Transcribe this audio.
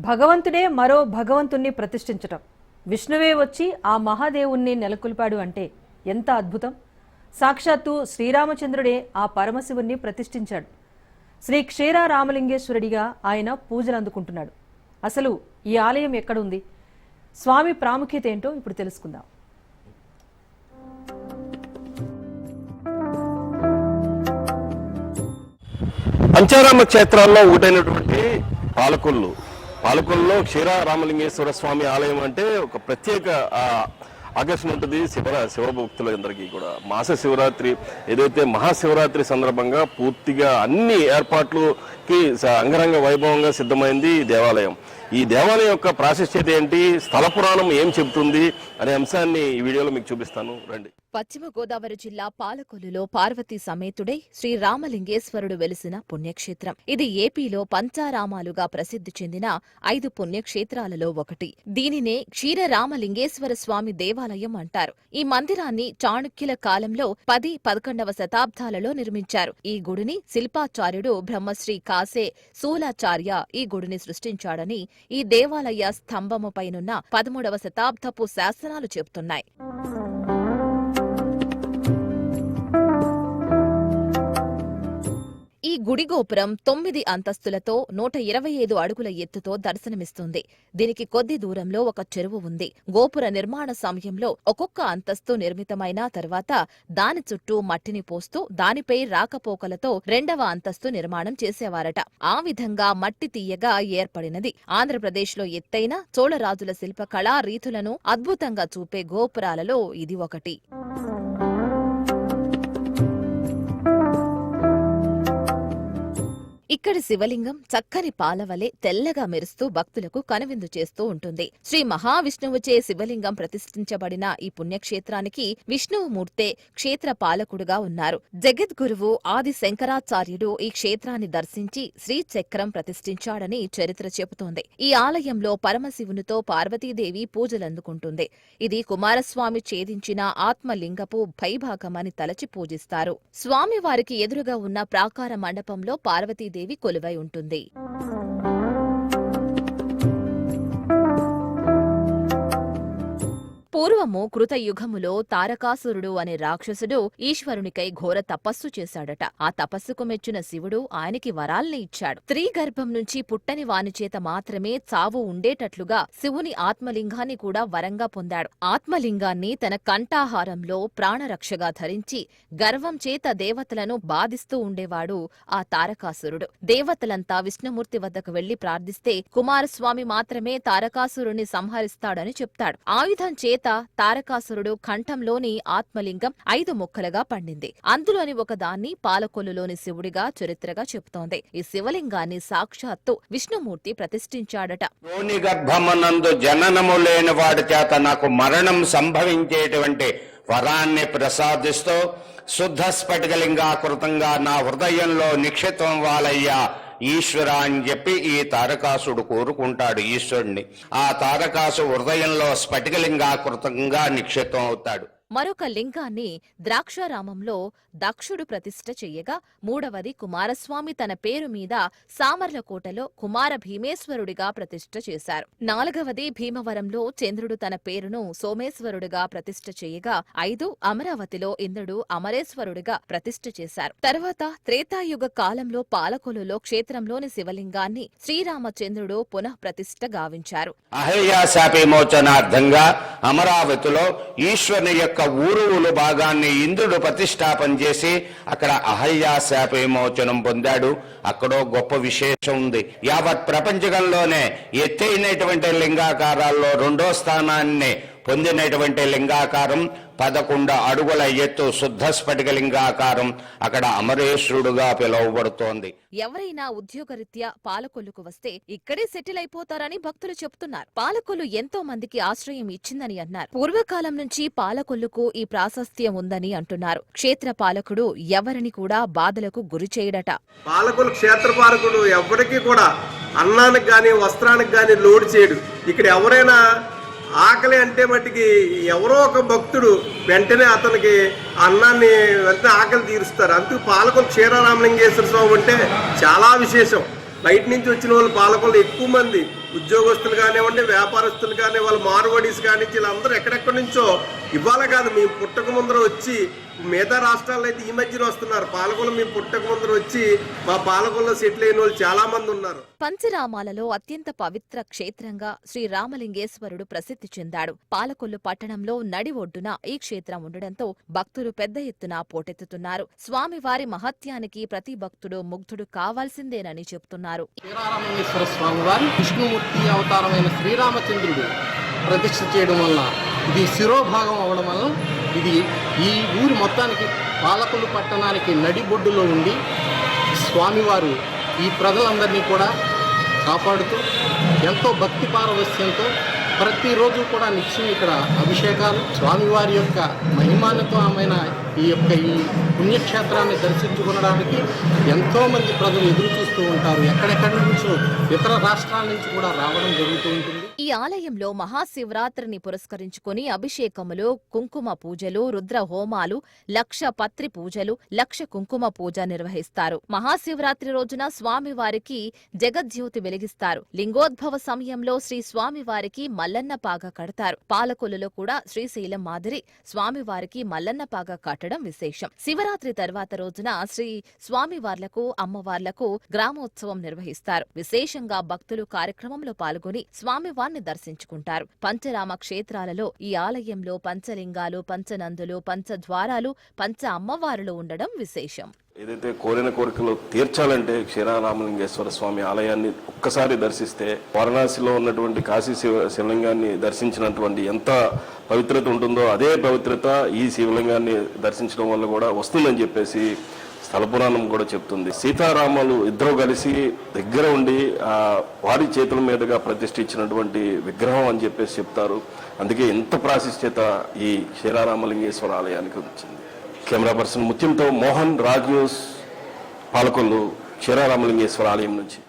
భగవంతుడే మరో భగవంతుణ్ణి ప్రతిష్ఠించటం, విష్ణువే వచ్చి ఆ మహాదేవుణ్ణి నెలకొల్పాడు అంటే ఎంత అద్భుతం. సాక్షాత్తు శ్రీరామచంద్రుడే ఆ పరమశివుణ్ణి ప్రతిష్ఠించాడు. శ్రీ క్షీర రామలింగేశ్వరుడిగా ఆయన పూజలు అందుకుంటున్నాడు. అసలు ఈ ఆలయం ఎక్కడుంది, స్వామి ప్రాముఖ్యత ఏంటో ఇప్పుడు తెలుసుకుందాం. పంచారామ క్షేత్రాల్లో ఒకటైనటువంటి పాలకొల్లులో క్షీర రామలింగేశ్వర స్వామి ఆలయం అంటే ఒక ప్రత్యేక ఆకర్షణ ఉంటుంది శివభక్తులందరికీ కూడా. మాస శివరాత్రి ఏదైతే మహాశివరాత్రి సందర్భంగా పూర్తిగా అన్ని ఏర్పాట్లకి అంగరంగ వైభవంగా సిద్ధమైంది ఈ దేవాలయం. ఈ దేవాలయం యొక్క ప్రాశస్త్యత ఏంటి, స్థల పురాణం ఏం చెబుతుంది అనే అంశాన్ని ఈ వీడియోలో మీకు చూపిస్తాను, రండి. పశ్చిమ గోదావరి జిల్లా పాలకొల్లులో పార్వతీ సమేతుడై శ్రీ రామలింగేశ్వరుడు వెలిసిన పుణ్యక్షేత్రం. ఇది ఏపీలో పంచారామాలుగా ప్రసిద్ధి చెందిన 5 పుణ్యక్షేత్రాలలో ఒకటి. దీనినే క్షీర రామలింగేశ్వర స్వామి దేవాలయం అంటారు. ఈ మందిరాన్ని చాణుక్యుల కాలంలో 10-11వ శతాబ్దాలలో నిర్మించారు. ఈ గుడిని శిల్పాచార్యుడు బ్రహ్మశ్రీ కాసే శూలాచార్య ఈ గుడిని సృష్టించాడని ఈ దేవాలయ స్తంభముపైనున్న 13వ శతాబ్దపు శాసనాలు చెబుతున్నాయి. ఈ గుడి గోపురం 9 అంతస్తులతో 125 అడుగుల ఎత్తుతో దర్శనమిస్తుంది. దీనికి కొద్ది దూరంలో ఒక చెరువు ఉంది. గోపుర నిర్మాణ సమయంలో ఒక్కొక్క అంతస్తు నిర్మితమైన తర్వాత దాని చుట్టూ మట్టిని పోస్తూ దానిపై రాకపోకలతో 2వ అంతస్తు నిర్మాణం చేసేవారట. ఆ విధంగా మట్టి తీయగా ఏర్పడినది ఆంధ్రప్రదేశ్లో ఎత్తైన చోళరాజుల శిల్పకళా రీతులను అద్భుతంగా చూపే గోపురాలలో ఇది ఒకటి. ఇక్కడి శివలింగం చక్కని పాలవలే తెల్లగా మెరుస్తూ భక్తులకు కనువిందు చేస్తూ ఉంటుంది. శ్రీ మహావిష్ణువుచే శివలింగం ప్రతిష్ఠించబడిన ఈ పుణ్యక్షేత్రానికి విష్ణువుమూర్తే క్షేత్ర పాలకుడుగా ఉన్నారు. జగద్గురువు ఆది శంకరాచార్యుడు ఈ క్షేత్రాన్ని దర్శించి శ్రీచక్రం ప్రతిష్ఠించాడని చరిత్ర చెబుతోంది. ఈ ఆలయంలో పరమశివునితో పార్వతీదేవి పూజలందుకుంటుంది. ఇది కుమారస్వామి ఛేదించిన ఆత్మలింగపు పైభాగమని తలచి పూజిస్తారు. స్వామివారికి ఎదురుగా ఉన్న ప్రాకార మండపంలో పార్వతీదేవి కొలువై ఉంటుంది. పూర్వము కృతయుగములో తారకాసురుడు అనే రాక్షసుడు ఈశ్వరునికై ఘోర తపస్సు చేశాడట. ఆ తపస్సుకు మెచ్చిన శివుడు ఆయనకి వరాల్ని ఇచ్చాడు. స్త్రీ గర్భం నుంచి పుట్టని వానిచేత మాత్రమే చావు ఉండేటట్లుగా శివుని ఆత్మలింగాన్ని కూడా వరంగా పొందాడు. ఆత్మలింగాన్ని తన కంఠాహారంలో ప్రాణరక్షగా ధరించి గర్వం చేత దేవతలను బాధిస్తూ ఉండేవాడు ఆ తారకాసురుడు. దేవతలంతా విష్ణుమూర్తి వద్దకు వెళ్లి ప్రార్థిస్తే కుమారస్వామి మాత్రమే తారకాసురుణ్ణి సంహరిస్తాడని చెప్తాడు. ఆయుధం చేత తారకాసురుడు కంఠంలోని ఆత్మలింగం 5 ముక్కలుగా పండింది. అందులోని ఒకదాన్ని పాలకొల్లులోని శివుడిగా చరిత్రగా చెబుతోంది. ఈ శివలింగాన్ని సాక్షాత్తు విష్ణుమూర్తి ప్రతిష్ఠించాడట. యోని గర్భమునందు జననము లేని వాడి చేత నాకు మరణం సంభవించేటువంటి వరాన్ని ప్రసాదిస్తూ శుద్ధ స్ఫటికలింగాకృతంగా నా హృదయంలో నిక్షిత్వం వాలయ్యా ఈశ్వర అని చెప్పి ఈ తారకాసుడు కోరుకుంటాడు ఈశ్వరుణ్ణి. ఆ తారకాసు హృదయంలో స్ఫటికలింగాకృతంగా నిక్షిప్తం అవుతాడు. మరొక లింగాన్ని ద్రాక్షారామంలో దక్షుడు ప్రతిష్ఠ చెయ్యగా, 3వది కుమారస్వామి తన పేరు మీద సామర్లకోటలో కుమార భీమేశ్వరుడిగా ప్రతిష్ఠ చేశారు. 4వది భీమవరంలో చంద్రుడు తన పేరును సోమేశ్వరుడిగా ప్రతిష్ఠ చేయగా, 5 అమరావతిలో ఇంద్రుడు అమరేశ్వరుడిగా ప్రతిష్ఠ చేశారు. తర్వాత త్రేతాయుగ కాలంలో పాలకొల్లులో క్షేత్రంలోని శివలింగాన్ని శ్రీరామచంద్రుడు పునః ప్రతిష్ఠ గావించారు. అహల్యా శాపవిమోచనార్థంగా అమరావతిలో ఈశ్వరుని యొక్క ఊరువులు భాగాన్ని ఇంద్రుడు ప్రతిష్టాపన చేసి అక్కడ అహల్యా శాప విమోచనం పొందాడు. అక్కడో గొప్ప విశేషం ఉంది. యావత్ ప్రపంచకంలోనే ఎత్తైనటువంటి లింగాకారాల్లో 2వ స్థానాన్ని పొందినటువంటి లింగాకారం 11 అడుగుల ఎత్తు శుద్ధ స్ఫటిక లింగాకారం అక్కడ అమరేశ్వరుడుగా పిలువబడుతోంది. ఎవరైనా ఉద్యోగరీత్యా పాలకొల్లుకు వస్తే ఇక్కడే సెటిల్ అయిపోతారని భక్తులు చెబుతున్నారు. పాలకొల్లు ఎంతో మందికి ఆశ్రయం ఇచ్చిందని అన్నారు. పూర్వకాలం నుంచి పాలకొల్లుకు ఈ ప్రాశస్త్యం ఉందని అంటున్నారు. క్షేత్ర పాలకుడు ఎవరిని కూడా బాధలకు గురి చేయడట. పాలకొల్లు క్షేత్ర పాలకుడు ఎవరికి కూడా అన్నానికి గాని వస్త్రానికి గాని లోడ్ చేయడు. ఇక్కడ ఎవరైనా ఆకలి అంటే మట్టికి ఎవరో ఒక భక్తుడు వెంటనే అతనికి అన్నాన్ని వెంటనే ఆకలి తీరుస్తారు. అందుకు పాలకొల్లు క్షీర రామలింగేశ్వర స్వామి అంటే చాలా విశేషం. బయట నుంచి వచ్చిన వాళ్ళు పాలకొల్లు ఎక్కువ మంది ఉద్యోగస్తులు కానివ్వండి, వ్యాపారస్తులు కానీ, వాళ్ళ మార్వడీస్ కానీ, వీళ్ళందరూ ఎక్కడెక్కడి నుంచో ఇవాళ కాదు, మేము పుట్టక ముందర వచ్చి, మిగతా రాష్ట్రాల్లో అయితే ఈ మధ్యన వస్తున్నారు. పాలకొల్లు మేము పుట్టక ముందర వచ్చి మా పాలకొల్లో సెటిల్ అయిన వాళ్ళు చాలా మంది ఉన్నారు. పంచరామాలలో అత్యంత పవిత్ర క్షేత్రంగా శ్రీ రామలింగేశ్వరుడు ప్రసిద్ధి చెందాడు. పాలకొల్లు పట్టణంలో నడి ఒడ్డున ఈ క్షేత్రం ఉండడంతో భక్తులు పెద్ద ఎత్తున పోటెత్తుతున్నారు. స్వామివారి మహత్యానికి ప్రతి భక్తుడు ముగ్ధుడు కావాల్సిందేనని చెబుతున్నారు. శ్రీరామలింగేశ్వర స్వామివారి విష్ణుమూర్తి అవతారమైన శ్రీరామచంద్రుడు ప్రతిష్ఠ చేయడం వల్ల, ఇది శిరోభాగం అవడం వల్ల, ఇది ఈ ఊరి మొత్తానికి పాలకొల్లు పట్టణానికి నడిబొడ్డులో ఉండి స్వామివారు ఈ ప్రజలందరినీ కూడా కాపాడుతూ ఎంతో భక్తి పారవస్యంతో ప్రతిరోజు కూడా నిత్యం ఇక్కడ అభిషేకాలు, స్వామివారి యొక్క మహిమాన్వితమైన ఈ పుణ్యక్షేత్రాన్ని దర్శించుకోవడానికి ఎంతో మంది ప్రజలు ఎదురు చూస్తూ ఉంటారు. ఎక్కడెక్కడి నుంచో ఇతర రాష్ట్రాల నుంచి కూడా రావడం జరుగుతూ ఉంటుంది. ఈ ఆలయంలో మహాశివరాత్రిని పురస్కరించుకుని అభిషేకములు, కుంకుమ పూజలు, రుద్ర హోమాలు, 1,00,000 పత్రి పూజలు, 1,00,000 కుంకుమ పూజ నిర్వహిస్తారు. మహాశివరాత్రి రోజున స్వామివారికి జగజ్యోతి వెలిగిస్తారు. లింగోద్భవ సమయంలో శ్రీ స్వామివారికి మల్లన్న పాగ కడతారు. పాలకొల్లులో కూడా శ్రీశైలం మాదిరి స్వామివారికి మల్లన్న పాగ కట్టడం విశేషం. శివరాత్రి తర్వాత రోజున శ్రీ స్వామివార్లకు, అమ్మవార్లకు గ్రామోత్సవం నిర్వహిస్తారు. విశేషంగా భక్తులు కార్యక్రమంలో పాల్గొని స్వామివారిని దర్శించుకుంటారు. పంచరామ క్షేత్రాలలో ఈ ఆలయంలో పంచలింగాలు, పంచనందులు, పంచద్వారాలు, పంచ అమ్మవారులు ఉండడం విశేషం. ఏదైతే కోరిన కోరికలు తీర్చాలంటే క్షీరారామలింగేశ్వర స్వామి ఆలయాన్ని ఒక్కసారి దర్శిస్తే, వారణాసిలో ఉన్నటువంటి కాశీ శివలింగాన్ని దర్శించినటువంటి ఎంత పవిత్రత ఉంటుందో అదే పవిత్రత ఈ శివలింగాన్ని దర్శించడం వల్ల కూడా వస్తుందని చెప్పేసి స్థల పురాణం కూడా చెప్తుంది. సీతారాములు ఇద్దరు కలిసి దగ్గర ఉండి వారి చేతుల మీదుగా ప్రతిష్ఠించినటువంటి విగ్రహం అని చెప్పేసి చెప్తారు. అందుకే ఎంత ప్రాశస్త్యత ఈ క్షీరారామలింగేశ్వర ఆలయానికి వచ్చింది. కెమెరా పర్సన్ ముత్యంతో మోహన్, రాజ్ న్యూస్, పాలకొల్లు క్షీరారామలింగేశ్వర ఆలయం నుంచి.